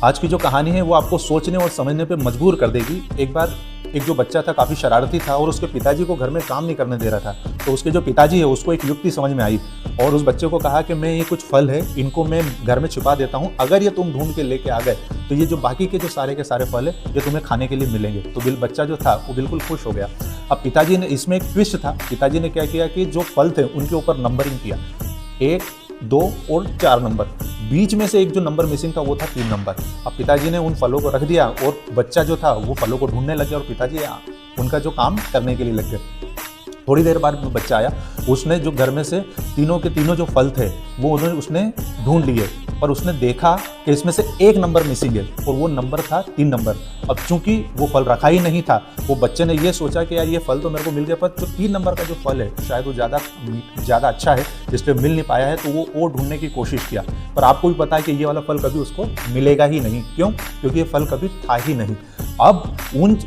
आज की जो कहानी है वो आपको सोचने और समझने पे मजबूर कर देगी। एक बार एक जो बच्चा था काफ़ी शरारती था और उसके पिताजी को घर में काम नहीं करने दे रहा था। तो उसके जो पिताजी है उसको एक युक्ति समझ में आई और उस बच्चे को कहा कि मैं ये कुछ फल है इनको मैं घर में छिपा देता हूँ, अगर ये तुम ढूंढ के लेके आ गए तो ये जो बाकी के जो सारे के सारे फल है ये तुम्हें खाने के लिए मिलेंगे। तो बच्चा जो था वो बिल्कुल खुश हो गया। अब पिताजी ने, इसमें एक ट्विस्ट था, पिताजी ने क्या किया कि जो फल थे उनके ऊपर नंबरिंग किया, 1, 2 और 4 नंबर। बीच में से एक जो नंबर मिसिंग था वो था 3 नंबर। अब पिताजी ने उन फलों को रख दिया और बच्चा जो था वो फलों को ढूंढने लग गया और पिताजी उनका जो काम करने के लिए लग गए। थोड़ी देर बाद बच्चा आया, उसने जो घर में से तीनों के तीनों जो फल थे वो उसने ढूंढ लिए, पर उसने देखा कि इसमें से एक नंबर मिसिंग है और वो नंबर था 3 नंबर। अब चूंकि वो फल रखा ही नहीं था, वो बच्चे ने ये सोचा कि यार ये फल तो मेरे को मिल गया, पर जो 3 नंबर का जो फल है शायद वो ज़्यादा अच्छा है इसलिए मिल नहीं पाया है, तो वो और ढूंढने की कोशिश किया। पर आपको भी पता है कि ये वाला फल कभी उसको मिलेगा ही नहीं। क्यों? क्योंकि ये फल कभी था ही नहीं। अब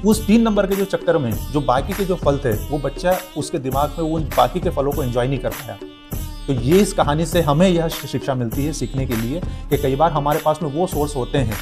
उस 3 नंबर के जो चक्कर में जो बाकी के जो फल थे वो बच्चा उसके दिमाग में उन बाकी के फलों को एंजॉय नहीं कर पाया। तो ये इस कहानी से हमें यह शिक्षा मिलती है सीखने के लिए कि कई बार हमारे पास में वो सोर्स होते हैं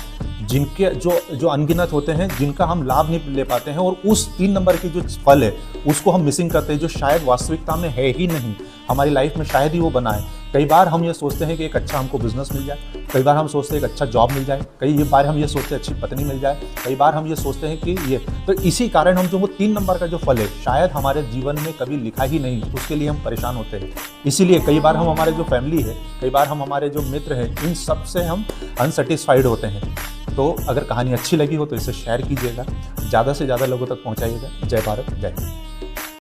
जिनके जो अनगिनत होते हैं, जिनका हम लाभ नहीं ले पाते हैं, और उस 3 नंबर की जो फल है उसको हम मिसिंग करते हैं, जो शायद वास्तविकता में है ही नहीं, हमारी लाइफ में शायद ही वो बना है। कई बार हम ये सोचते हैं कि एक अच्छा हमको बिजनेस मिल जाए, कई बार हम सोचते हैं एक अच्छा जॉब मिल जाए, कई बार हम ये सोचते हैं अच्छी पत्नी मिल जाए, कई बार हम ये सोचते हैं कि ये, तो इसी कारण हम जो वो 3 नंबर का जो फल है शायद हमारे जीवन में कभी लिखा ही नहीं, उसके लिए हम परेशान होते हैं। इसीलिए कई बार हम हमारे जो फैमिली है, कई बार हम हमारे जो मित्र हैं, इन सब से हम अनसेटिस्फाइड होते हैं। तो अगर कहानी अच्छी लगी हो तो इसे शेयर कीजिएगा, ज़्यादा से ज़्यादा लोगों तक पहुँचाइएगा। जय भारत, जय हिंद।